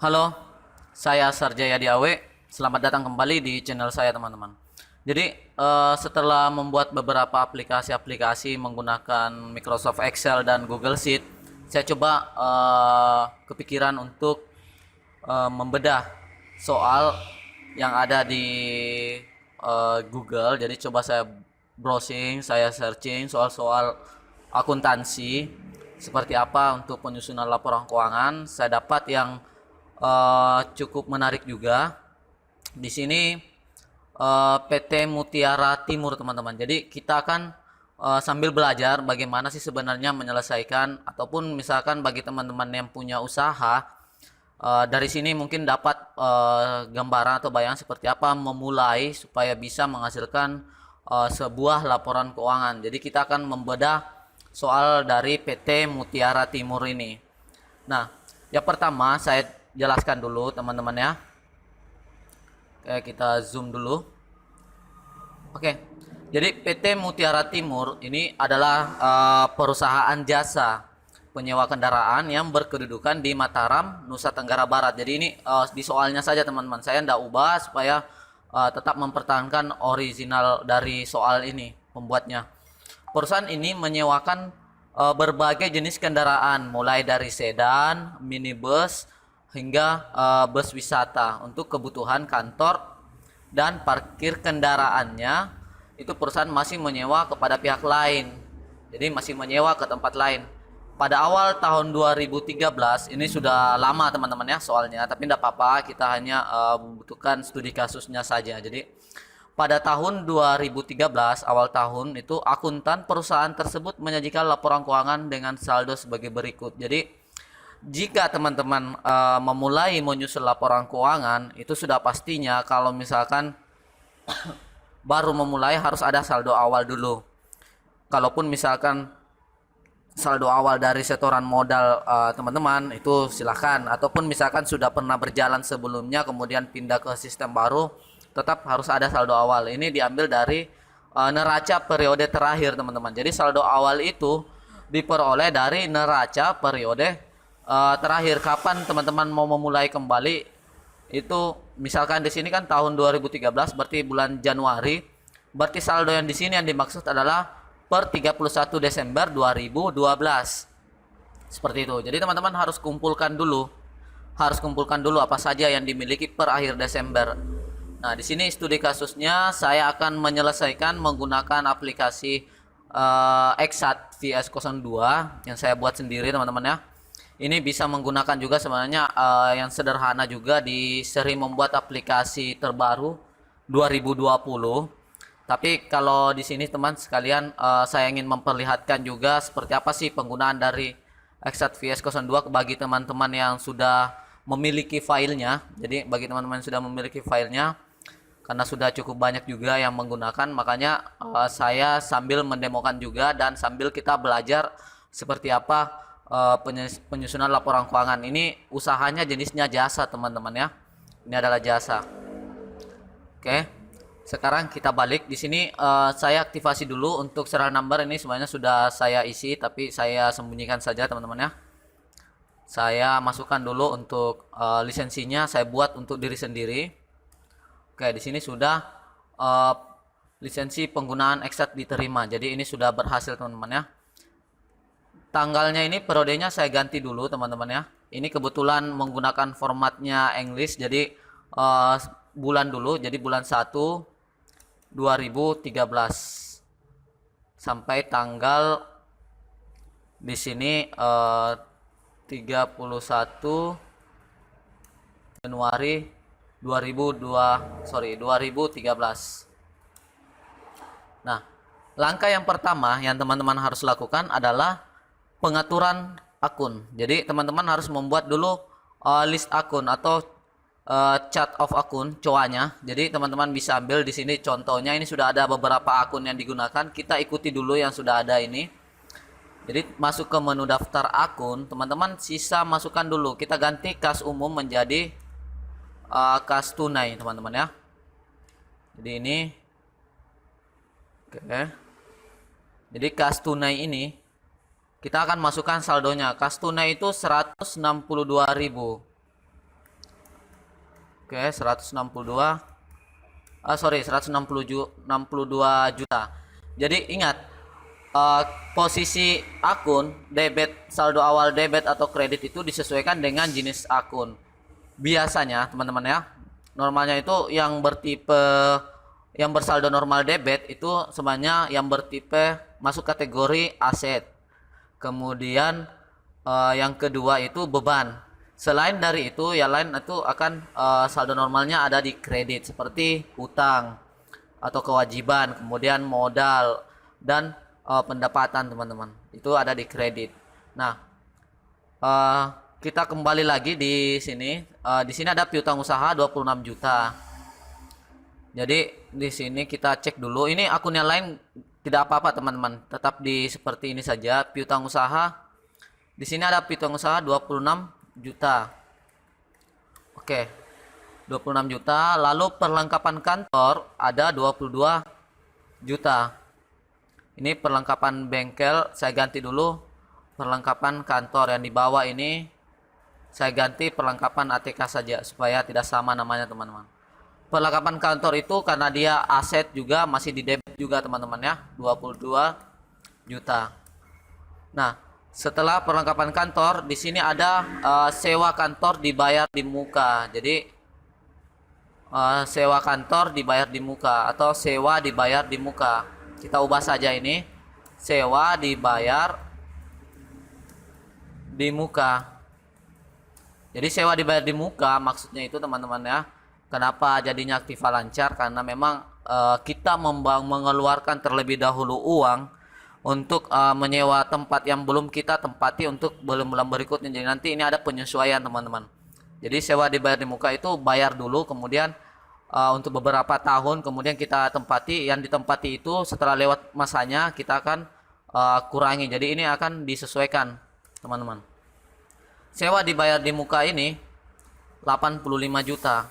Halo, saya Sarjaya Diawe. Selamat datang kembali di channel saya, teman-teman. Jadi, setelah membuat beberapa aplikasi-aplikasi menggunakan Microsoft Excel dan Google Sheet, saya coba kepikiran untuk membedah soal yang ada di Google. Jadi, coba saya browsing, saya searching soal-soal akuntansi seperti apa untuk penyusunan laporan keuangan. Saya dapat yang cukup menarik juga. Di sini PT Mutiara Timur, teman-teman. Jadi kita akan sambil belajar bagaimana sih sebenarnya menyelesaikan, ataupun misalkan bagi teman-teman yang punya usaha, dari sini mungkin dapat gambaran atau bayangan seperti apa memulai supaya bisa menghasilkan sebuah laporan keuangan. Jadi kita akan membedah soal dari PT Mutiara Timur ini. Nah, yang pertama saya jelaskan dulu, teman-teman ya. Oke, kita zoom dulu. Oke, jadi PT Mutiara Timur ini adalah perusahaan jasa penyewa kendaraan yang berkedudukan di Mataram, Nusa Tenggara Barat. Jadi ini di soalnya saja, teman-teman. Saya tidak ubah supaya tetap mempertahankan original dari soal ini pembuatnya. Perusahaan ini menyewakan berbagai jenis kendaraan, mulai dari sedan, minibus, hingga bus wisata untuk kebutuhan kantor, dan parkir kendaraannya itu perusahaan masih menyewa kepada pihak lain. Jadi masih menyewa ke tempat lain. Pada awal tahun 2013, ini sudah lama teman-teman ya soalnya, tapi tidak apa-apa, kita hanya membutuhkan studi kasusnya saja. Jadi pada tahun 2013 awal tahun itu akuntan perusahaan tersebut menyajikan laporan keuangan dengan saldo sebagai berikut. Jadi jika teman-teman memulai menyusun laporan keuangan, itu sudah pastinya kalau misalkan baru memulai harus ada saldo awal dulu. Kalaupun misalkan saldo awal dari setoran modal teman-teman itu silahkan, ataupun misalkan sudah pernah berjalan sebelumnya kemudian pindah ke sistem baru, tetap harus ada saldo awal. Ini diambil dari neraca periode terakhir, teman-teman. Jadi saldo awal itu diperoleh dari neraca periode terakhir. Kapan teman-teman mau memulai kembali, itu misalkan di sini kan tahun 2013, berarti bulan Januari, berarti saldo yang di sini yang dimaksud adalah per 31 Desember 2012. Seperti itu. Jadi teman-teman harus kumpulkan dulu. Harus kumpulkan dulu apa saja yang dimiliki per akhir Desember. Nah, di sini studi kasusnya saya akan menyelesaikan menggunakan aplikasi Exact VS02 yang saya buat sendiri, teman-teman ya. Ini bisa menggunakan juga sebenarnya yang sederhana juga di seri membuat aplikasi terbaru 2020. Tapi kalau di sini teman sekalian, saya ingin memperlihatkan juga seperti apa sih penggunaan dari Exact VS02 bagi teman-teman yang sudah memiliki filenya. Jadi bagi teman-teman yang sudah memiliki filenya, karena sudah cukup banyak juga yang menggunakan, makanya saya sambil mendemokan juga dan sambil kita belajar seperti apa penyusunan laporan keuangan. Ini usahanya jenisnya jasa, teman-teman ya. Ini adalah jasa. Oke. Sekarang kita balik di sini, saya aktifasi dulu untuk serial number. Ini semuanya sudah saya isi, tapi saya sembunyikan saja, teman-teman ya. Saya masukkan dulu untuk lisensinya, saya buat untuk diri sendiri. Oke, di sini sudah lisensi penggunaan Exact diterima. Jadi ini sudah berhasil, teman-teman ya. Tanggalnya ini periodenya saya ganti dulu, teman-teman ya. Ini kebetulan menggunakan formatnya English, jadi bulan dulu, jadi bulan 1 2013 sampai tanggal di sini 31 Januari 2013. Nah, langkah yang pertama yang teman-teman harus lakukan adalah pengaturan akun. Jadi teman-teman harus membuat dulu list akun atau chart of akun, coanya. Jadi teman-teman bisa ambil di sini contohnya, ini sudah ada beberapa akun yang digunakan. Kita ikuti dulu yang sudah ada ini. Jadi masuk ke menu daftar akun, teman-teman sisa masukkan dulu. Kita ganti kas umum menjadi kas tunai, teman-teman ya. Jadi ini oke. Jadi kas tunai ini kita akan masukkan saldonya. Kas tunai itu 162.000. Oke, 162 juta. Jadi ingat, posisi akun debit, saldo awal debit atau kredit itu disesuaikan dengan jenis akun. Biasanya teman-teman ya, normalnya itu yang bersaldo normal debit itu sebenarnya yang bertipe masuk kategori aset. Kemudian yang kedua itu beban. Selain dari itu, yang lain itu akan saldo normalnya ada di kredit seperti hutang atau kewajiban, kemudian modal dan pendapatan teman-teman. Itu ada di kredit. Nah, kita kembali lagi di sini. Di sini ada piutang usaha 26 juta. Jadi di sini kita cek dulu. Ini akun yang lain tidak apa-apa teman-teman. Tetap di seperti ini saja. Piutang usaha. Di sini ada piutang usaha 26 juta. Oke. 26 juta. Lalu perlengkapan kantor ada 22 juta. Ini perlengkapan bengkel saya ganti dulu. Perlengkapan kantor yang di bawah ini saya ganti perlengkapan ATK saja supaya tidak sama namanya teman-teman. Perlengkapan kantor itu karena dia aset juga masih di debit juga teman-teman ya, 22 juta. Nah, setelah perlengkapan kantor di sini ada sewa kantor dibayar di muka. Jadi sewa kantor dibayar di muka atau sewa dibayar di muka. Kita ubah saja ini, sewa dibayar di muka. Jadi sewa dibayar di muka maksudnya itu teman-teman ya. Kenapa jadinya aktiva lancar? Karena memang kita mengeluarkan terlebih dahulu uang untuk menyewa tempat yang belum kita tempati untuk bulan-bulan berikutnya. Jadi nanti ini ada penyesuaian teman-teman. Jadi sewa dibayar di muka itu bayar dulu, kemudian untuk beberapa tahun kemudian kita tempati. Yang ditempati itu setelah lewat masanya kita akan kurangi. Jadi ini akan disesuaikan teman-teman. Sewa dibayar di muka ini 85 juta.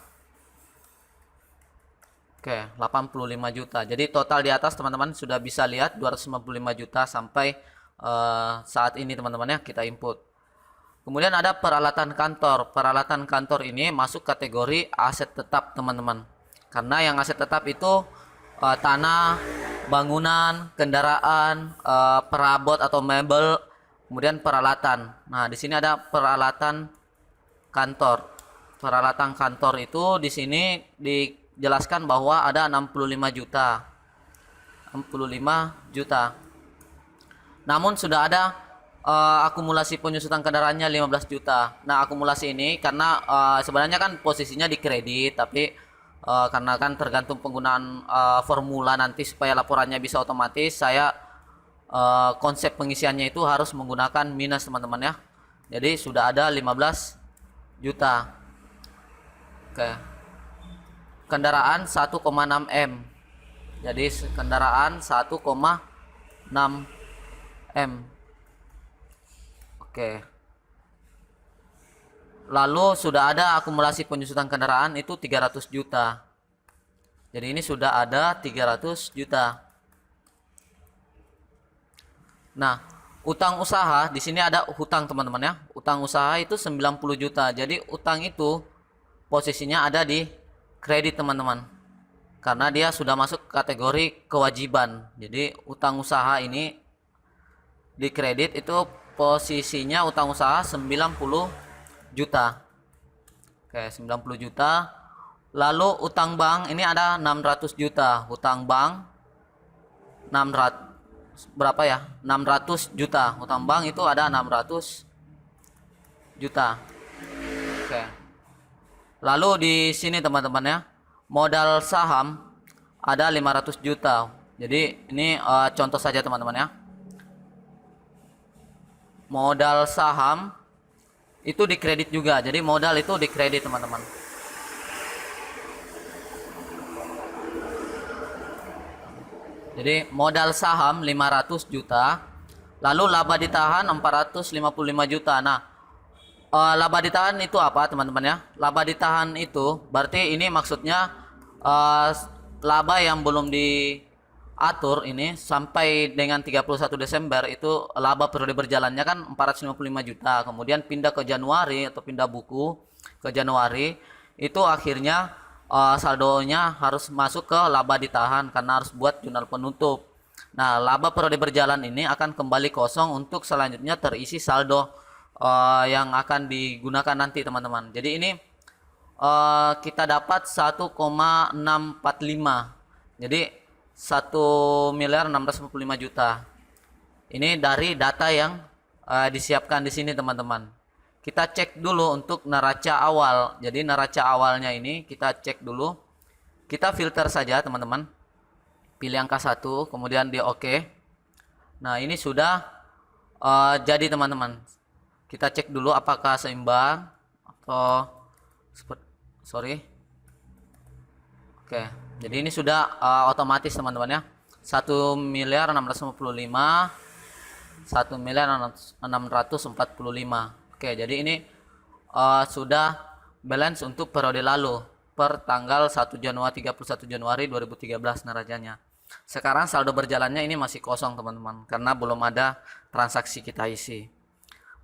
Oke, 85 juta. Jadi total di atas teman-teman sudah bisa lihat 255 juta sampai saat ini teman-teman ya, kita input. Kemudian ada peralatan kantor. Peralatan kantor ini masuk kategori aset tetap teman-teman. Karena yang aset tetap itu tanah, bangunan, kendaraan, perabot atau mebel, kemudian peralatan. Nah, di sini ada peralatan kantor. Peralatan kantor itu di sini dijelaskan bahwa ada 65 juta. 65 juta. Namun sudah ada akumulasi penyusutan kendaraannya 15 juta. Nah, akumulasi ini karena sebenarnya kan posisinya di kredit, tapi karena kan tergantung penggunaan formula nanti supaya laporannya bisa otomatis, saya konsep pengisiannya itu harus menggunakan minus teman-teman ya. Jadi sudah ada 15 juta. Oke. Kendaraan 1,6 M. Jadi kendaraan 1,6 M. Oke. Lalu sudah ada akumulasi penyusutan kendaraan itu 300 juta. Jadi ini sudah ada 300 juta. Nah, utang usaha di sini ada hutang teman-teman ya. Utang usaha itu 90 juta. Jadi utang itu posisinya ada di kredit teman-teman. Karena dia sudah masuk kategori kewajiban. Jadi utang usaha ini di kredit itu posisinya utang usaha 90 juta. Oke, 90 juta. Lalu utang bank ini ada 600 juta. Utang bank 600 berapa ya? 600 juta. Utang bank itu ada 600 juta. Oke. Lalu di sini teman-teman ya, modal saham ada 500 juta. Jadi ini contoh saja teman-teman ya. Modal saham itu dikredit juga. Jadi modal itu dikredit teman-teman. Jadi modal saham 500 juta. Lalu laba ditahan 455 juta. Nah, laba ditahan itu apa teman-teman ya? Laba ditahan itu berarti ini maksudnya laba yang belum diatur ini sampai dengan 31 Desember itu laba periode berjalannya kan 455 juta. Kemudian pindah ke Januari atau pindah buku ke Januari itu akhirnya saldonya harus masuk ke laba ditahan karena harus buat jurnal penutup. Nah, laba periode berjalan ini akan kembali kosong untuk selanjutnya terisi saldo yang akan digunakan nanti teman-teman. Jadi ini kita dapat 1,645. Jadi 1.645.000.000. Ini dari data yang disiapkan di sini teman-teman. Kita cek dulu untuk neraca awal. Jadi neraca awalnya ini kita cek dulu. Kita filter saja teman-teman. Pilih angka 1, kemudian di OK. Nah, ini sudah jadi teman-teman. Kita cek dulu apakah seimbang atau sorry. Oke, jadi ini sudah otomatis teman-teman ya. 1.655, 1.645. Oke, jadi ini sudah balance untuk periode lalu per tanggal 1 Januari 31 Januari 2013 neracanya. Sekarang saldo berjalannya ini masih kosong teman-teman karena belum ada transaksi kita isi.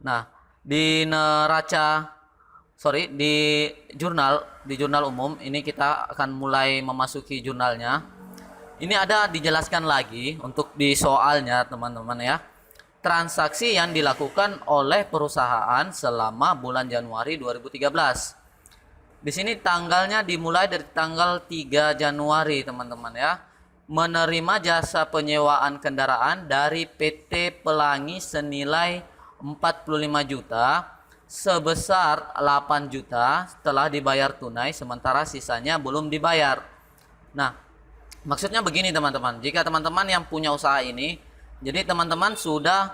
Nah, di jurnal umum ini kita akan mulai memasuki jurnalnya. Ini ada dijelaskan lagi untuk di soalnya teman-teman ya. Transaksi yang dilakukan oleh perusahaan selama bulan Januari 2013. Di sini tanggalnya dimulai dari tanggal 3 Januari teman-teman ya. Menerima jasa penyewaan kendaraan dari PT Pelangi senilai 45 juta sebesar 8 juta setelah dibayar tunai, sementara sisanya belum dibayar. Nah, maksudnya begini teman-teman, jika teman-teman yang punya usaha ini, jadi teman-teman sudah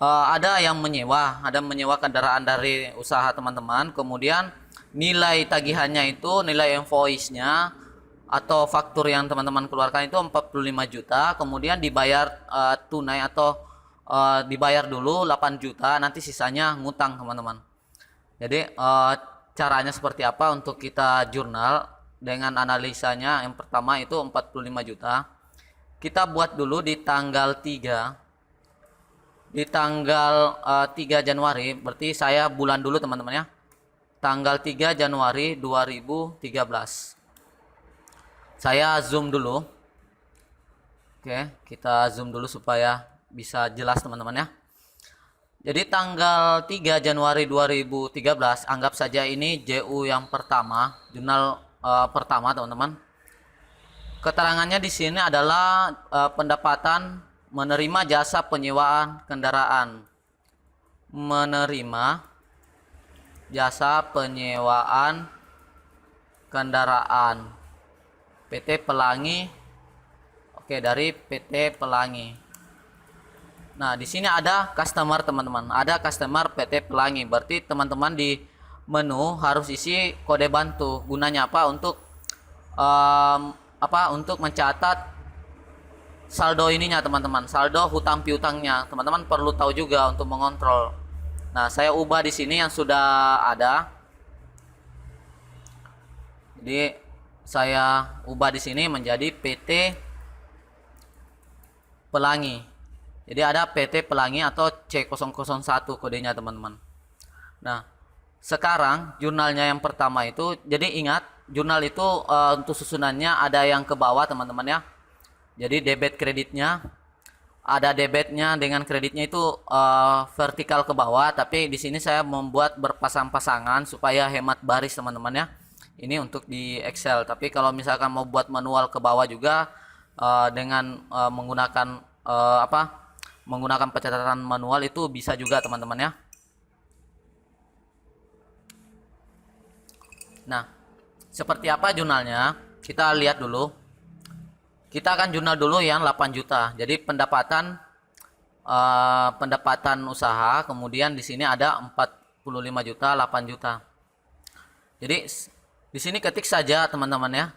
ada yang menyewa kendaraan dari usaha teman-teman, kemudian nilai tagihannya itu, nilai invoice-nya atau faktur yang teman-teman keluarkan itu 45 juta, kemudian dibayar tunai atau dibayar dulu 8 juta, nanti sisanya ngutang teman-teman. Jadi caranya seperti apa untuk kita jurnal dengan analisanya? Yang pertama itu 45 juta. Kita buat dulu di tanggal 3. Di tanggal 3 Januari, berarti saya bulan dulu teman-teman ya. Tanggal 3 Januari 2013. Saya zoom dulu. Oke, kita zoom dulu supaya bisa jelas teman-teman ya. Jadi tanggal 3 Januari 2013, anggap saja ini JU yang pertama, jurnal pertama teman-teman. Keterangannya di sini adalah pendapatan menerima jasa penyewaan kendaraan. Menerima jasa penyewaan kendaraan PT Pelangi. Oke, dari PT Pelangi. Nah, di sini ada customer teman-teman. Ada customer PT Pelangi. Berarti teman-teman di menu harus isi kode bantu. Gunanya apa? Untuk untuk mencatat saldo ininya teman-teman. Saldo hutang piutangnya. Teman-teman perlu tahu juga untuk mengontrol. Nah, saya ubah di sini yang sudah ada. Jadi saya ubah di sini menjadi PT Pelangi. Jadi ada PT Pelangi atau C001 kodenya teman-teman. Nah, sekarang jurnalnya yang pertama itu, jadi ingat jurnal itu untuk susunannya ada yang ke bawah teman-teman ya. Jadi debit kreditnya, ada debitnya dengan kreditnya itu vertikal ke bawah, tapi di sini saya membuat berpasang-pasangan supaya hemat baris teman-teman ya. Ini untuk di Excel, tapi kalau misalkan mau buat manual ke bawah juga dengan menggunakan menggunakan pencatatan manual itu bisa juga teman-teman ya. Nah, seperti apa jurnalnya? Kita lihat dulu. Kita akan jurnal dulu yang 8 juta. Jadi pendapatan usaha, kemudian di sini ada 45 juta, 8 juta. Jadi di sini ketik saja teman-teman ya.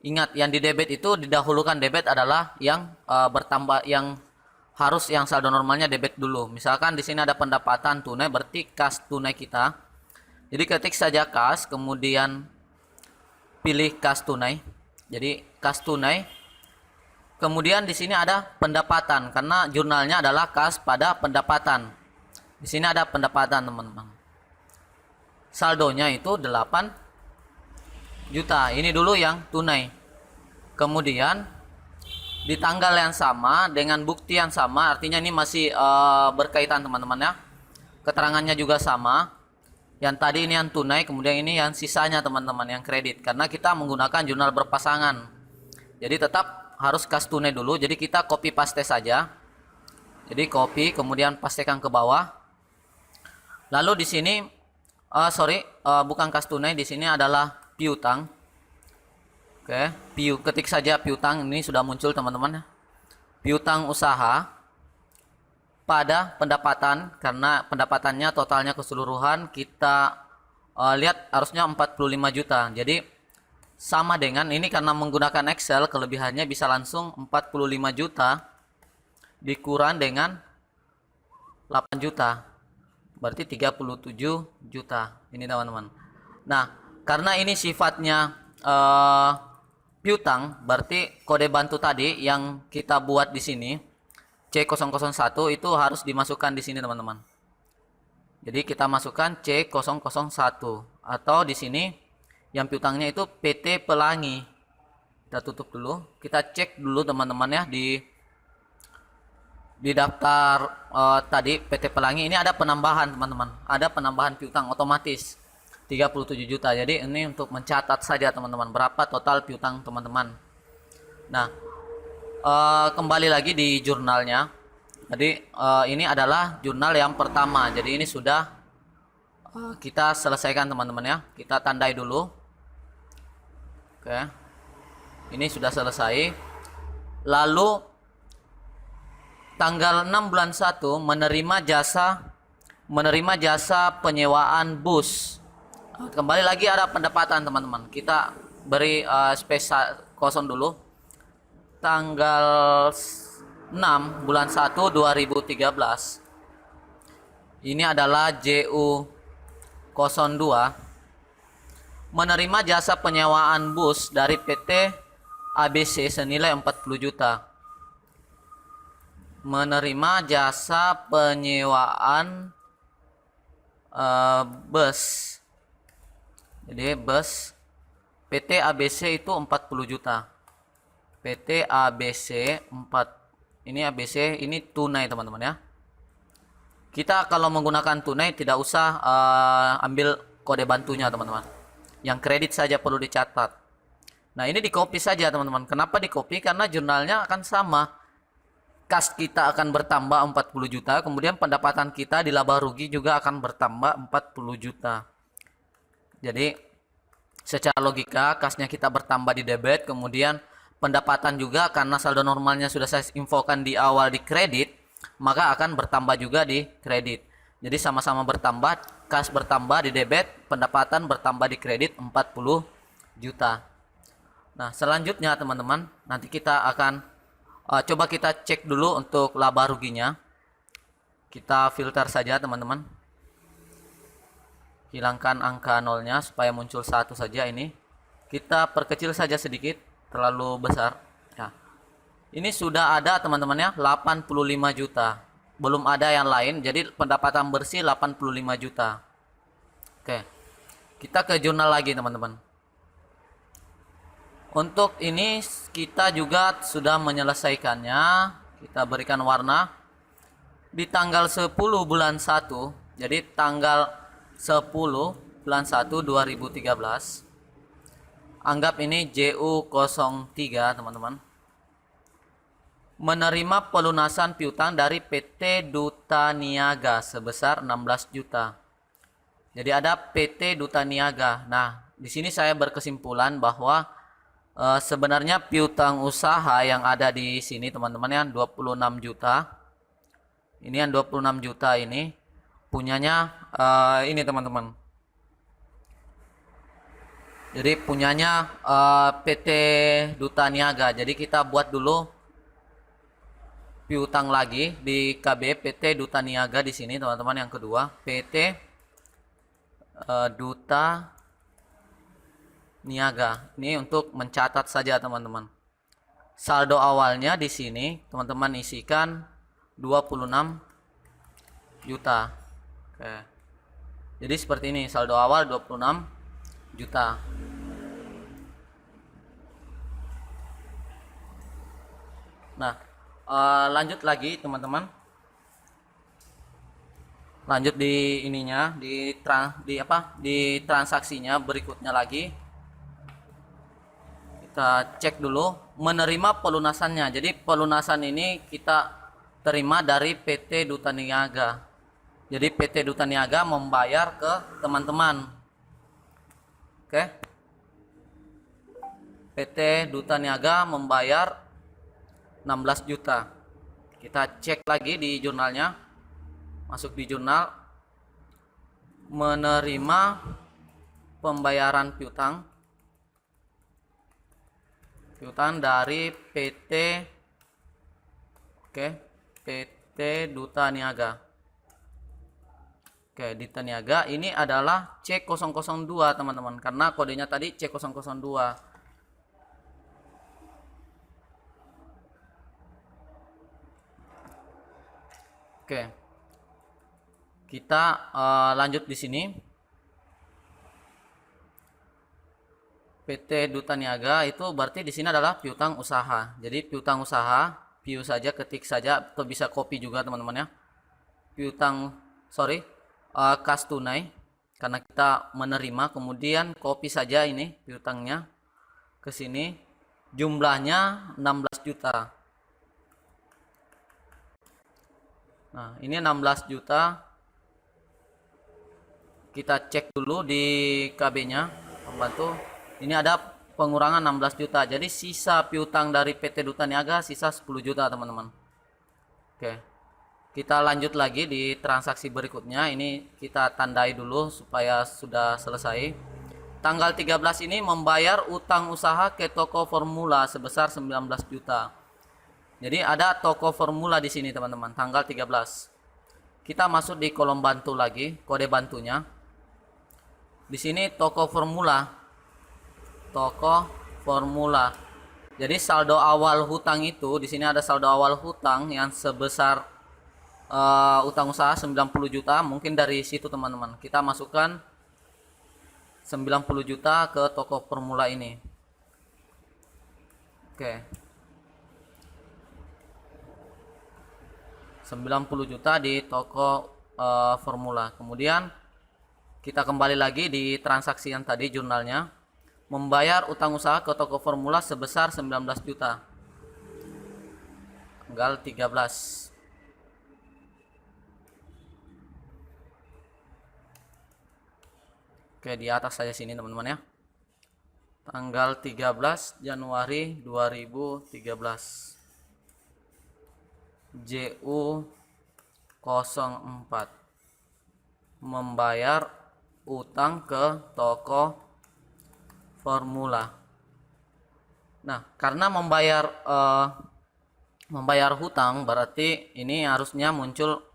Ingat, yang di debit itu didahulukan debit adalah yang bertambah, yang harus yang saldo normalnya debit dulu. Misalkan di sini ada pendapatan tunai, berarti kas tunai kita. Jadi ketik saja kas, kemudian pilih kas tunai. Jadi kas tunai. Kemudian di sini ada pendapatan karena jurnalnya adalah kas pada pendapatan. Di sini ada pendapatan teman-teman. Saldonya itu 8 juta. Ini dulu yang tunai. Kemudian di tanggal yang sama dengan bukti yang sama, artinya ini masih berkaitan teman-teman ya. Keterangannya juga sama. Yang tadi ini yang tunai, kemudian ini yang sisanya teman-teman, yang kredit. Karena kita menggunakan jurnal berpasangan. Jadi tetap harus kas tunai dulu. Jadi kita copy paste saja. Jadi copy, kemudian pastekan ke bawah. Lalu di sini, bukan kas tunai, di sini adalah piutang. Oke, ketik saja piutang, ini sudah muncul teman-teman ya. Piutang usaha pada pendapatan, karena pendapatannya totalnya keseluruhan kita lihat harusnya 45 juta. Jadi sama dengan ini, karena menggunakan Excel, kelebihannya bisa langsung 45 juta dikurang dengan 8 juta. Berarti 37 juta. Ini teman-teman. Nah, karena ini sifatnya piutang, berarti kode bantu tadi yang kita buat di sini C001 itu harus dimasukkan di sini teman-teman. Jadi kita masukkan C001 atau di sini yang piutangnya itu PT Pelangi. Kita tutup dulu. Kita cek dulu teman-teman ya di daftar tadi PT Pelangi ini ada penambahan teman-teman. Ada penambahan piutang otomatis 37 juta. Jadi ini untuk mencatat saja teman-teman berapa total piutang teman-teman. Nah, kembali lagi di jurnalnya. Jadi ini adalah jurnal yang pertama. Jadi ini sudah kita selesaikan teman-teman ya. Kita tandai dulu. Oke. Ini sudah selesai. Lalu tanggal 6 bulan 1 menerima jasa penyewaan bus. Kembali lagi ada pendapatan teman-teman. Kita beri space kosong dulu. Tanggal 6 bulan 1 2013. Ini adalah JU02. Menerima jasa penyewaan bus dari PT ABC senilai 40 juta. Menerima jasa penyewaan bus. Jadi bus PT ABC itu 40 juta. PT ABC 4. Ini ABC, ini tunai teman-teman ya. Kita kalau menggunakan tunai tidak usah ambil kode bantunya teman-teman. Yang kredit saja perlu dicatat. Nah, ini di copy saja teman-teman. Kenapa di copy? Karena jurnalnya akan sama. Kas kita akan bertambah 40 juta, kemudian pendapatan kita di laba rugi juga akan bertambah 40 juta. Jadi secara logika kasnya kita bertambah di debit, kemudian pendapatan juga karena saldo normalnya sudah saya infokan di awal di kredit, maka akan bertambah juga di kredit. Jadi sama-sama bertambah, kas bertambah di debit, pendapatan bertambah di kredit 40 juta. Nah, selanjutnya teman-teman, nanti kita akan coba kita cek dulu untuk laba ruginya. Kita filter saja teman-teman. Hilangkan angka nolnya supaya muncul satu saja ini. Kita perkecil saja sedikit, terlalu besar. Ya. Ini sudah ada teman-teman ya, 85 juta. Belum ada yang lain, jadi pendapatan bersih 85 juta. Oke. Kita ke jurnal lagi teman-teman. Untuk ini kita juga sudah menyelesaikannya. Kita berikan warna di tanggal 10 bulan 1. Jadi tanggal 10 bulan 1 2013. Anggap ini JU03 teman-teman. Menerima pelunasan piutang dari PT Duta Niaga sebesar 16 juta. Jadi ada PT Duta Niaga. Nah, di sini saya berkesimpulan bahwa sebenarnya piutang usaha yang ada di sini teman-teman yang 26 juta. Ini yang 26 juta ini punyanya ini teman-teman. Jadi punyanya PT Duta Niaga. Jadi kita buat dulu piutang lagi di KB PT Duta Niaga di sini teman-teman, yang kedua PT Duta Niaga. Ini untuk mencatat saja teman-teman. Saldo awalnya di sini teman-teman isikan 26 juta. Oke. Jadi seperti ini, saldo awal 26 juta. Nah, lanjut lagi teman-teman. Lanjut di ininya, di transaksinya berikutnya lagi. Kita cek dulu menerima pelunasannya. Jadi pelunasan ini kita terima dari PT Duta Niaga. Jadi PT Duta Niaga membayar ke teman-teman. Oke. PT Duta Niaga membayar 16 juta. Kita cek lagi di jurnalnya. Masuk di jurnal, menerima pembayaran piutang dari PT PT Duta Niaga. Duta Niaga ini adalah C002 teman-teman, karena kodenya tadi C002. Kita lanjut di sini. PT Duta Niaga itu berarti di sini adalah piutang usaha. Jadi piutang usaha, piu saja, ketik saja, atau bisa copy juga teman-teman ya. Kas tunai, karena kita menerima, kemudian copy saja ini piutangnya ke sini. Jumlahnya 16 juta. Nah, ini 16 juta. Kita cek dulu di KB-nya, pembantu. Ini ada pengurangan 16 juta. Jadi sisa piutang dari PT Duta Niaga sisa 10 juta, teman-teman. Kita lanjut lagi di transaksi berikutnya. Ini kita tandai dulu supaya sudah selesai. Tanggal 13 ini membayar utang usaha ke toko formula sebesar 19 juta. Jadi ada toko formula di sini, teman-teman, tanggal 13. Kita masuk di kolom bantu lagi, kode bantunya. Di sini toko formula. Jadi saldo awal hutang itu, di sini ada saldo awal hutang yang sebesar utang usaha 90 juta, mungkin dari situ teman-teman. Kita masukkan 90 juta ke toko formula ini. 90 juta di toko formula. Kemudian kita kembali lagi di transaksi yang tadi, jurnalnya. Membayar utang usaha ke toko formula sebesar 19 juta. Tanggal 13. Di atas saja sini teman-teman ya. Tanggal 13 Januari 2013. JU 04. Membayar utang ke toko formula. Nah, karena membayar hutang, berarti ini harusnya muncul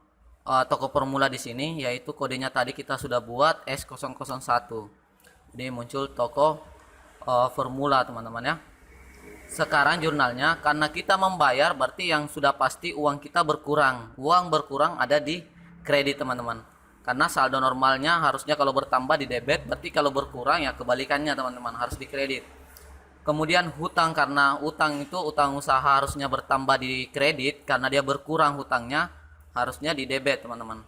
toko formula di sini, yaitu kodenya tadi kita sudah buat S001. Jadi muncul toko formula, teman-teman ya. Sekarang jurnalnya, karena kita membayar berarti yang sudah pasti uang kita berkurang. Uang berkurang ada di kredit, teman-teman. Karena saldo normalnya harusnya kalau bertambah di debit, berarti kalau berkurang ya kebalikannya, teman-teman, harus di kredit. Kemudian hutang, karena utang itu utang usaha harusnya bertambah di kredit, karena dia berkurang hutangnya harusnya di debit, teman-teman.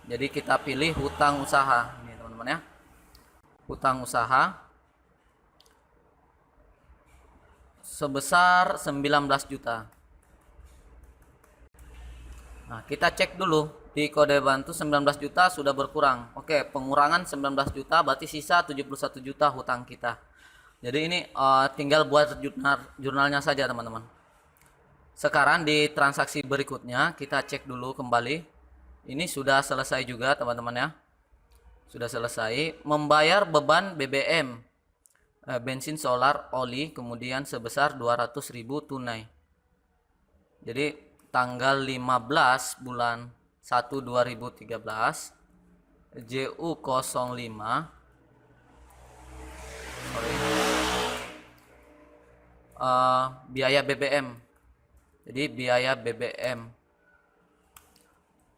Jadi kita pilih hutang usaha ini, teman-teman ya. Hutang usaha sebesar 19 juta. Nah, kita cek dulu di kode bantu 19 juta sudah berkurang. Pengurangan 19 juta berarti sisa 71 juta hutang kita. Jadi ini tinggal buat jurnalnya saja, teman-teman. Sekarang di transaksi berikutnya kita cek dulu kembali. Ini sudah selesai juga, teman-teman ya. Sudah selesai. Membayar beban BBM, bensin, solar, oli, kemudian sebesar 200.000 tunai. Jadi tanggal 15 bulan 1 2013, JU05 biaya BBM. Jadi biaya BBM,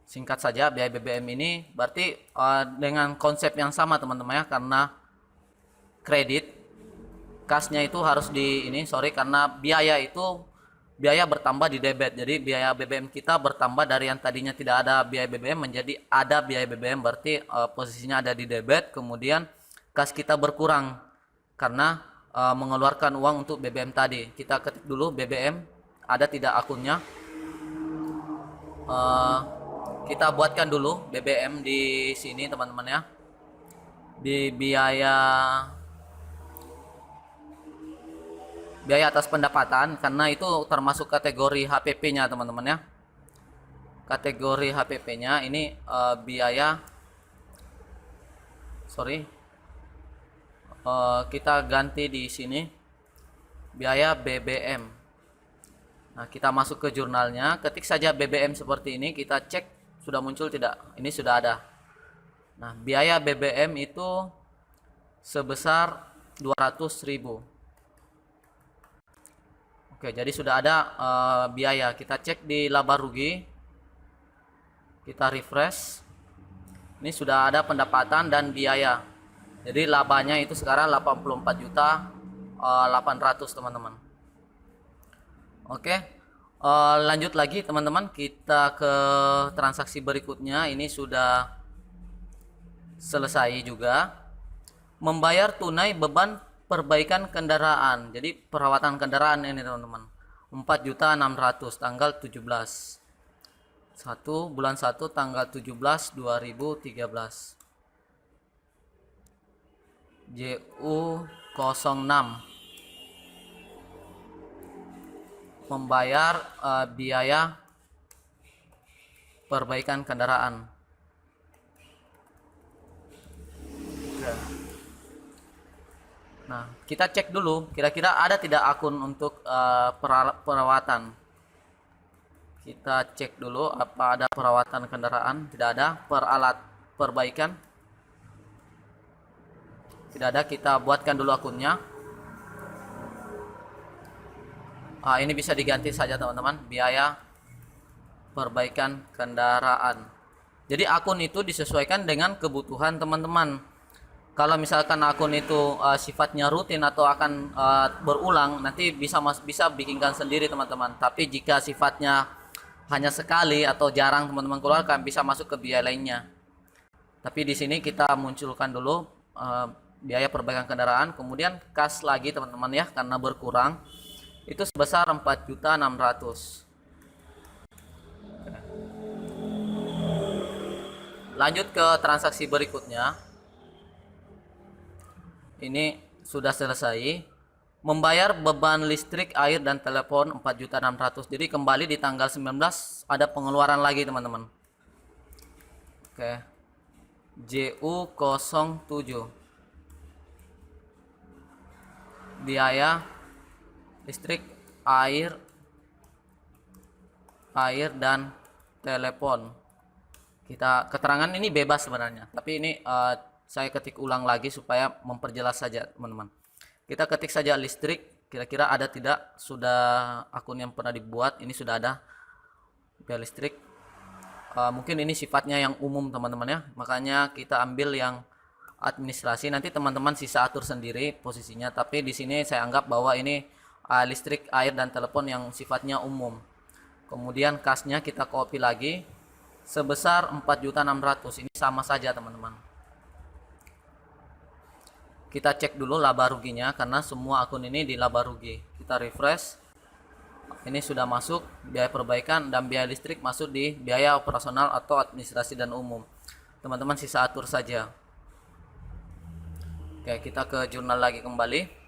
singkat saja biaya BBM ini berarti dengan konsep yang sama, teman-teman ya, karena kredit kasnya itu harus karena biaya itu biaya bertambah di debit. Jadi biaya BBM kita bertambah dari yang tadinya tidak ada biaya BBM menjadi ada biaya BBM, berarti posisinya ada di debit. Kemudian kas kita berkurang karena mengeluarkan uang untuk BBM tadi. Kita ketik dulu BBM ada tidak akunnya. Kita buatkan dulu BBM di sini teman-teman ya, di biaya atas pendapatan, karena itu termasuk kategori HPP-nya teman-teman ya. Kategori HPP-nya ini kita ganti di sini biaya BBM. Nah, kita masuk ke jurnalnya, ketik saja BBM seperti ini, kita cek sudah muncul tidak. Ini sudah ada. Nah, biaya BBM itu sebesar 200.000. Oke, jadi sudah ada biaya. Kita cek di laba rugi, kita refresh. Ini sudah ada pendapatan dan biaya. Jadi labanya itu sekarang 84.800.000 teman-teman. Oke, lanjut lagi teman-teman, kita ke transaksi berikutnya. Ini sudah selesai juga. Membayar tunai beban perbaikan kendaraan. Jadi perawatan kendaraan ini teman-teman. 4.600.000 tanggal 17. 1 bulan 1 tanggal 17 2013. JU06 membayar biaya perbaikan kendaraan. Nah, kita cek dulu kira-kira ada tidak akun untuk perawatan. Kita cek dulu apa ada perawatan kendaraan. Tidak ada. Perbaikan tidak ada. Kita buatkan dulu akunnya. Ini bisa diganti saja teman-teman, biaya perbaikan kendaraan. Jadi akun itu disesuaikan dengan kebutuhan teman-teman. Kalau misalkan akun itu sifatnya rutin atau akan berulang, nanti bisa bikinkan sendiri teman-teman. Tapi jika sifatnya hanya sekali atau jarang teman-teman keluarkan, bisa masuk ke biaya lainnya. Tapi di sini kita munculkan dulu biaya perbaikan kendaraan, kemudian kas lagi teman-teman ya, karena berkurang. Itu sebesar 4.600.000. Lanjut ke transaksi berikutnya. Ini sudah selesai. Membayar beban listrik, air, dan telepon 4.600.000. Jadi kembali di tanggal 19 ada pengeluaran lagi teman-teman. Oke. JU07. Biaya listrik, air, dan telepon. Kita keterangan ini bebas sebenarnya, tapi ini saya ketik ulang lagi supaya memperjelas saja teman-teman. Kita ketik saja listrik, kira-kira ada tidak, sudah akun yang pernah dibuat, ini sudah ada biaya listrik. Mungkin ini sifatnya yang umum teman-teman ya, makanya kita ambil yang administrasi. Nanti teman-teman sisa atur sendiri posisinya, tapi di sini saya anggap bahwa ini listrik, air, dan telepon yang sifatnya umum. Kemudian kasnya kita copy lagi sebesar 4.600.000. Ini sama saja teman-teman. Kita cek dulu laba ruginya karena semua akun ini di laba rugi. Kita refresh. Ini sudah masuk biaya perbaikan dan biaya listrik masuk di biaya operasional atau administrasi dan umum. Teman-teman sisa atur saja. Oke, kita ke jurnal lagi kembali.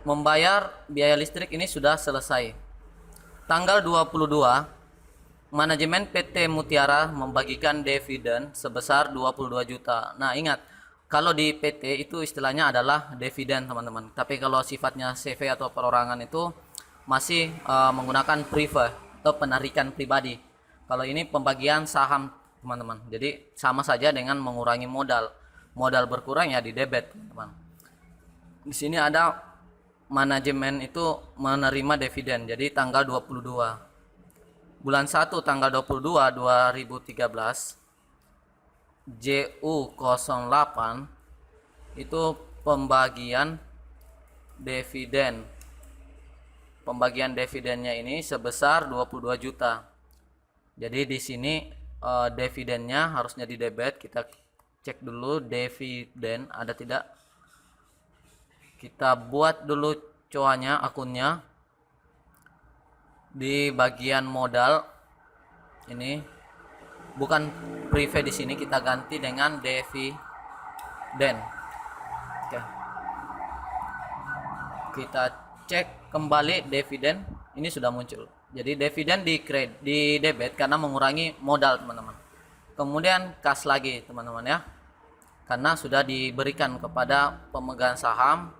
Membayar biaya listrik ini sudah selesai. Tanggal 22, manajemen PT Mutiara membagikan dividen sebesar 22 juta. Nah, ingat, kalau di PT itu istilahnya adalah dividen, teman-teman. Tapi kalau sifatnya CV atau perorangan itu masih menggunakan prive atau penarikan pribadi. Kalau ini pembagian saham, teman-teman. Jadi sama saja dengan mengurangi modal. Modal berkurang ya di debit, teman-teman. Di sini ada manajemen itu menerima dividen. Jadi tanggal 22 bulan 1 tanggal 22 2013 JU08 itu pembagian dividen. Pembagian dividennya ini sebesar 22 juta. Jadi di sini dividennya harusnya di debit. Kita cek dulu dividen ada tidak. Kita buat dulu coanya, akunnya. Di bagian modal ini bukan prive, di sini kita ganti dengan dividen. Oke. Kita cek kembali dividen, ini sudah muncul. Jadi dividen di debit karena mengurangi modal, teman-teman. Kemudian kas lagi, teman-teman ya. Karena sudah diberikan kepada pemegang saham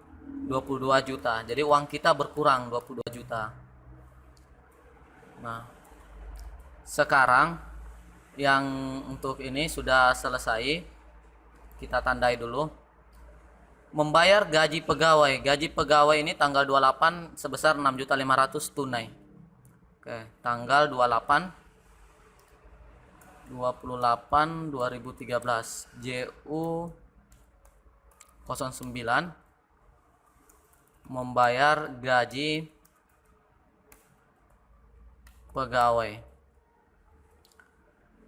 22 juta. Jadi uang kita berkurang 22 juta. Nah, sekarang yang untuk ini sudah selesai. Kita tandai dulu. Membayar gaji pegawai. Gaji pegawai ini tanggal 28 sebesar 6.500.000 tunai. Oke, tanggal 28 2013 JU 09 membayar gaji pegawai.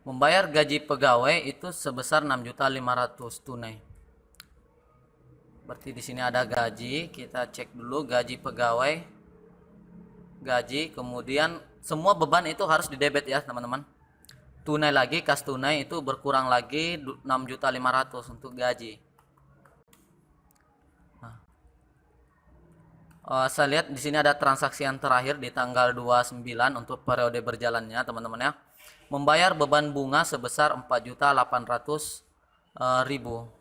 Membayar gaji pegawai itu sebesar 6.500.000 tunai. Berarti di sini ada gaji, kita cek dulu gaji pegawai. Gaji, kemudian semua beban itu harus didebit ya, teman-teman. Tunai lagi, kas tunai itu berkurang lagi 6.500.000 untuk gaji. Nah, saya lihat di sini ada transaksi yang terakhir di tanggal 29 untuk periode berjalannya, teman-teman ya. Membayar beban bunga sebesar 4.800.000,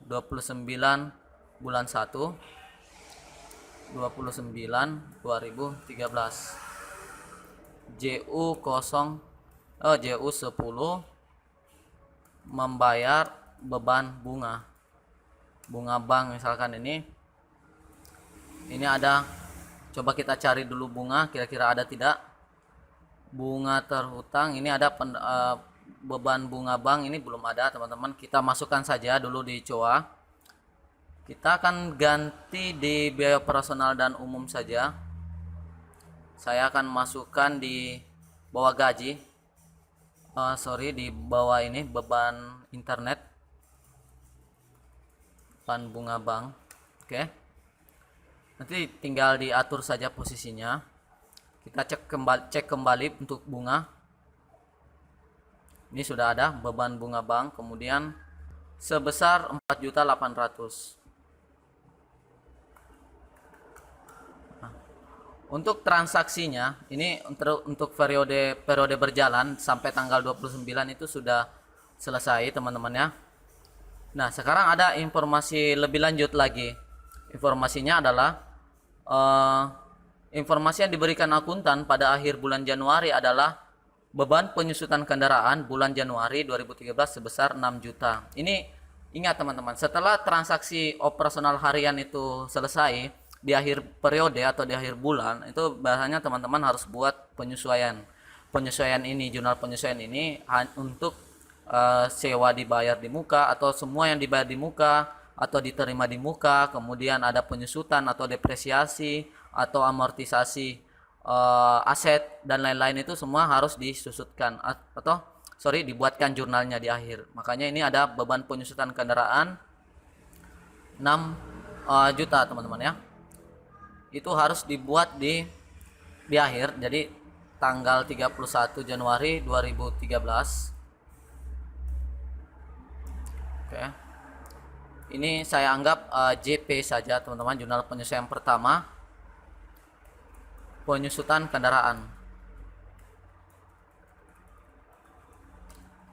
29 bulan 1 29 2013 JU 10 membayar beban bunga bank, misalkan ini ada, coba kita cari dulu bunga, kira-kira ada tidak bunga terhutang. Ini ada beban bunga bank, ini belum ada, teman-teman. Kita masukkan saja dulu di COA. Kita akan ganti di biaya operasional dan umum saja. Saya akan masukkan di bawah gaji. Di bawah ini beban internet. Beban bunga bank. Oke. Nanti tinggal diatur saja posisinya. Kita cek kembali untuk bunga. Ini sudah ada beban bunga bank, kemudian sebesar 4.800.000. Untuk transaksinya ini untuk periode berjalan sampai tanggal 29 itu sudah selesai, teman-teman ya. Nah, sekarang ada informasi lebih lanjut lagi. Informasinya adalah informasi yang diberikan akuntan pada akhir bulan Januari adalah beban penyusutan kendaraan bulan Januari 2013 sebesar 6 juta. Ini ingat, teman-teman, setelah transaksi operasional harian itu selesai di akhir periode atau di akhir bulan, itu biasanya teman-teman harus buat penyesuaian ini, jurnal penyesuaian ini untuk sewa dibayar di muka atau semua yang dibayar di muka atau diterima di muka, kemudian ada penyusutan atau depresiasi atau amortisasi aset dan lain-lain, itu semua harus disusutkan atau dibuatkan jurnalnya di akhir. Makanya ini ada beban penyusutan kendaraan 6 juta, teman-teman ya. Itu harus dibuat di akhir, jadi tanggal 31 Januari 2013. Oke. Ini saya anggap JP saja, teman-teman, jurnal penyesuaian pertama. Penyusutan kendaraan.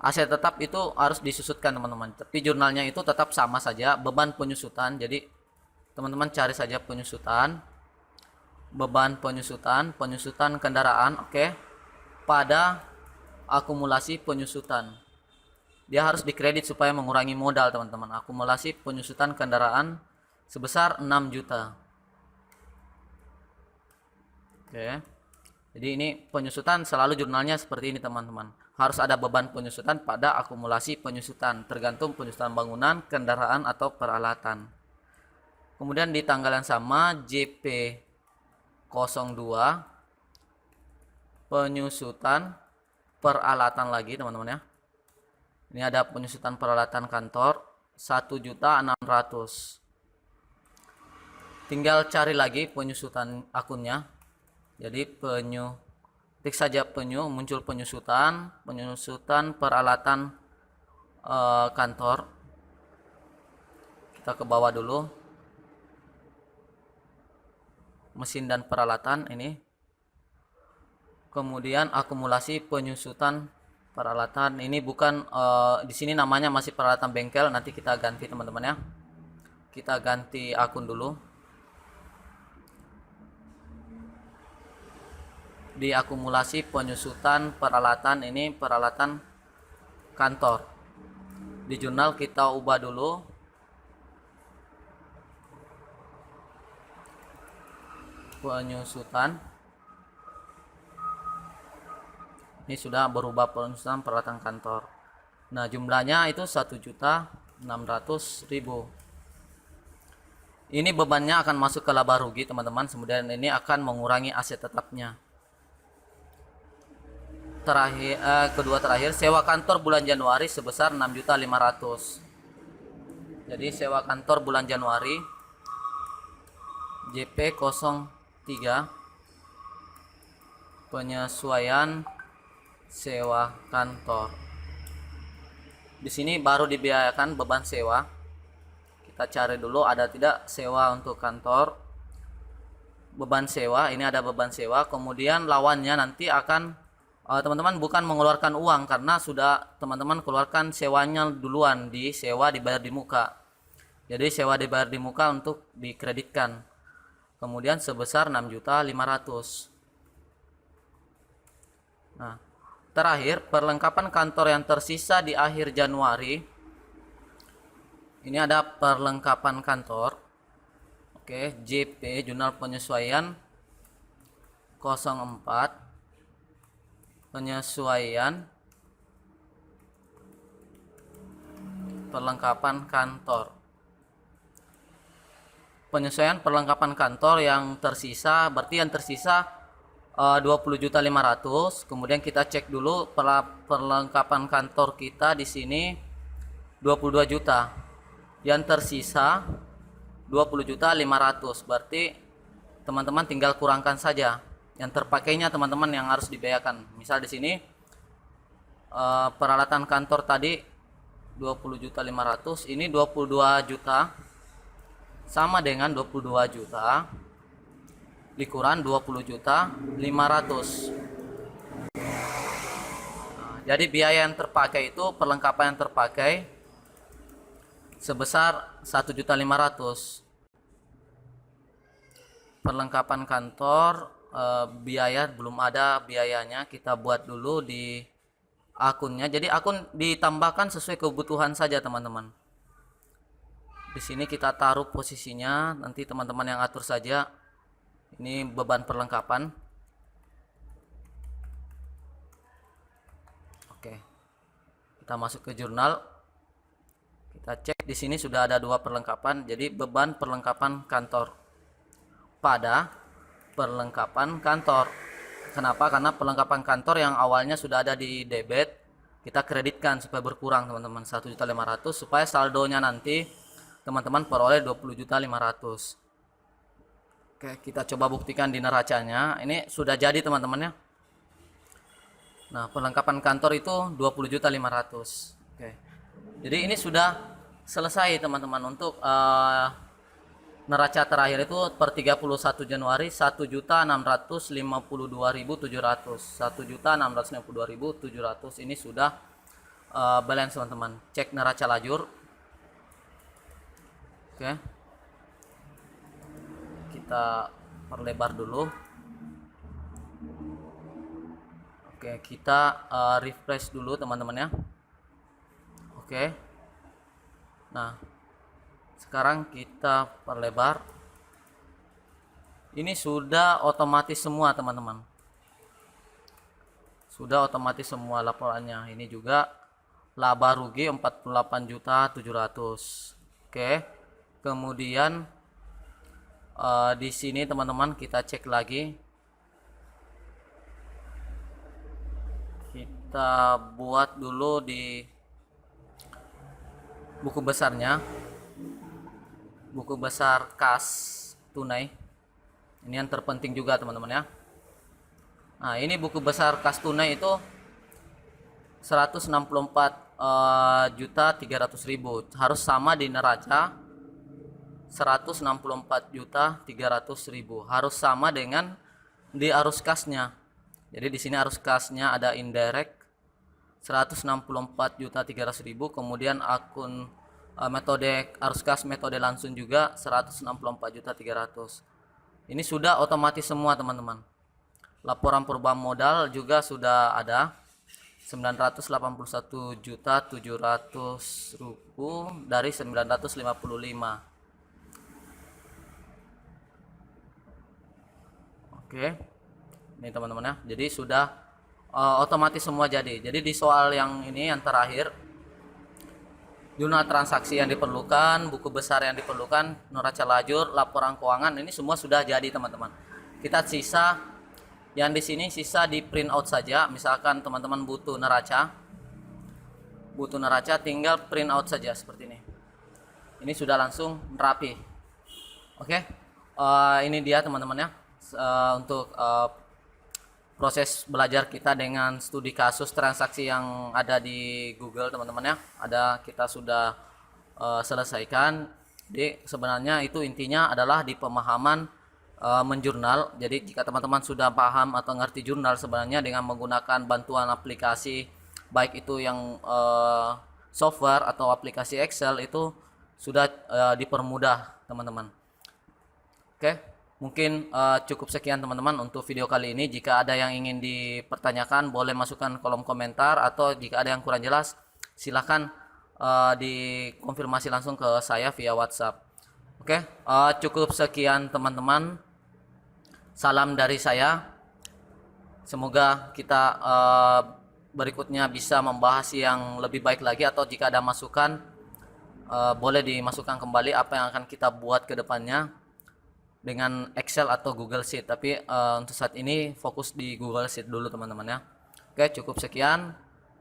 Aset tetap itu harus disusutkan, teman-teman. Tapi jurnalnya itu tetap sama saja, beban penyusutan. Jadi teman-teman cari saja penyusutan. Beban penyusutan kendaraan, oke. Pada akumulasi penyusutan. Dia harus dikredit supaya mengurangi modal, teman-teman. Akumulasi penyusutan kendaraan sebesar 6 juta. Oke. Jadi ini penyusutan selalu jurnalnya seperti ini, teman-teman. Harus ada beban penyusutan pada akumulasi penyusutan, tergantung penyusutan bangunan, kendaraan atau peralatan. Kemudian di tanggal yang sama JP02 penyusutan peralatan lagi teman-teman ya. Ini ada penyusutan peralatan kantor 1.600.000. Tinggal cari lagi penyusutan akunnya. Jadi klik saja muncul penyusutan peralatan kantor. Kita ke bawah dulu. Mesin dan peralatan ini. Kemudian akumulasi penyusutan peralatan ini bukan di sini namanya masih peralatan bengkel, nanti kita ganti teman-teman ya. Kita ganti akun dulu. Di akumulasi penyusutan peralatan ini peralatan kantor. Di jurnal kita ubah dulu. Penyusutan. Ini sudah berubah penyusutan peralatan kantor. Nah, jumlahnya itu 1.600.000. Ini bebannya akan masuk ke laba rugi, teman-teman. Kemudian ini akan mengurangi aset tetapnya. Kedua terakhir, sewa kantor bulan Januari sebesar 6.500.000. Jadi sewa kantor bulan Januari JP03 penyesuaian sewa kantor. Di sini baru dibiayakan beban sewa. Kita cari dulu ada tidak sewa untuk kantor. Beban sewa, ini ada beban sewa. Kemudian lawannya nanti akan teman-teman bukan mengeluarkan uang karena sudah teman-teman keluarkan sewanya duluan, di sewa dibayar di muka. Jadi sewa dibayar di muka untuk dikreditkan. Kemudian sebesar 6.500.000. Nah, terakhir perlengkapan kantor yang tersisa di akhir Januari. Ini ada perlengkapan kantor. Oke, JP jurnal penyesuaian 04 penyesuaian perlengkapan kantor. Penyesuaian perlengkapan kantor yang tersisa, berarti yang tersisa 20.500.000. Kemudian kita cek dulu perlengkapan kantor kita di sini 22 juta. Yang tersisa 20.500.000. Berarti teman-teman tinggal kurangkan saja yang terpakainya teman-teman yang harus dibayarkan. Misal di sini peralatan kantor tadi 20.500.000, ini 22 juta sama dengan 22 juta dikurang 20.500.000. Jadi biaya yang terpakai itu perlengkapan yang terpakai sebesar 1.500.000. Perlengkapan kantor biaya belum ada biayanya, kita buat dulu di akunnya. Jadi akun ditambahkan sesuai kebutuhan saja teman-teman. Di sini kita taruh posisinya, nanti teman-teman yang atur saja. Ini beban perlengkapan. Oke, kita masuk ke jurnal. Kita cek di sini sudah ada 2 perlengkapan. Jadi beban perlengkapan kantor pada perlengkapan kantor. Kenapa? Karena perlengkapan kantor yang awalnya sudah ada di debit, kita kreditkan supaya berkurang teman-teman 1.500.000 supaya saldonya nanti teman-teman peroleh 20.500.000. Oke, kita coba buktikan di neracanya. Ini sudah jadi teman-teman ya. Nah, perlengkapan kantor itu 20.500.000. Oke. Jadi ini sudah selesai teman-teman untuk neraca terakhir itu per 31 Januari 1.652.700. 1.652.700 ini sudah balance teman-teman. Cek neraca lajur. Oke. Kita perlebar dulu. Oke, kita refresh dulu teman-teman ya. Oke. Nah, sekarang kita perlebar. Ini sudah otomatis semua teman-teman. Sudah otomatis semua laporannya. Ini juga laba rugi 48.700.000. Oke. Kemudian Di sini teman-teman kita cek lagi, kita buat dulu di buku besarnya, buku besar kas tunai. Ini yang terpenting juga teman-teman ya. Nah, ini buku besar kas tunai itu 164.300.000, harus sama di neraca 164.300.000, harus sama dengan di arus kasnya. Jadi di sini arus kasnya ada indirect 164.300.000, kemudian akun metode arus kas metode langsung juga 164.300. Ini sudah otomatis semua teman-teman. Laporan perubahan modal juga sudah ada 981.700.000 dari 955. Oke, ini teman-teman ya. Jadi sudah otomatis semua jadi. Jadi di soal yang ini yang terakhir, jurnal transaksi yang diperlukan, buku besar yang diperlukan, neraca lajur, laporan keuangan, ini semua sudah jadi teman-teman. Kita sisa yang di sini sisa di print out saja. Misalkan teman-teman butuh neraca tinggal print out saja seperti ini. Ini sudah langsung rapi. Oke, ini dia teman-teman ya. Untuk proses belajar kita dengan studi kasus transaksi yang ada di Google teman-teman ya, kita sudah selesaikan. Jadi sebenarnya itu intinya adalah di pemahaman menjurnal. Jadi jika teman-teman sudah paham atau ngerti jurnal, sebenarnya dengan menggunakan bantuan aplikasi baik itu yang software atau aplikasi Excel itu sudah dipermudah teman-teman. Oke. Mungkin cukup sekian teman-teman untuk video kali ini. Jika ada yang ingin dipertanyakan, boleh masukkan kolom komentar, atau jika ada yang kurang jelas silahkan dikonfirmasi langsung ke saya via WhatsApp. Oke, cukup sekian teman-teman. Salam dari saya. Semoga kita berikutnya bisa membahas yang lebih baik lagi, atau jika ada masukan boleh dimasukkan kembali apa yang akan kita buat ke depannya dengan Excel atau Google Sheet. Tapi untuk saat ini fokus di Google Sheet dulu teman-teman ya. Oke, cukup sekian.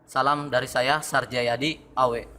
Salam dari saya Sarjayadi Awe.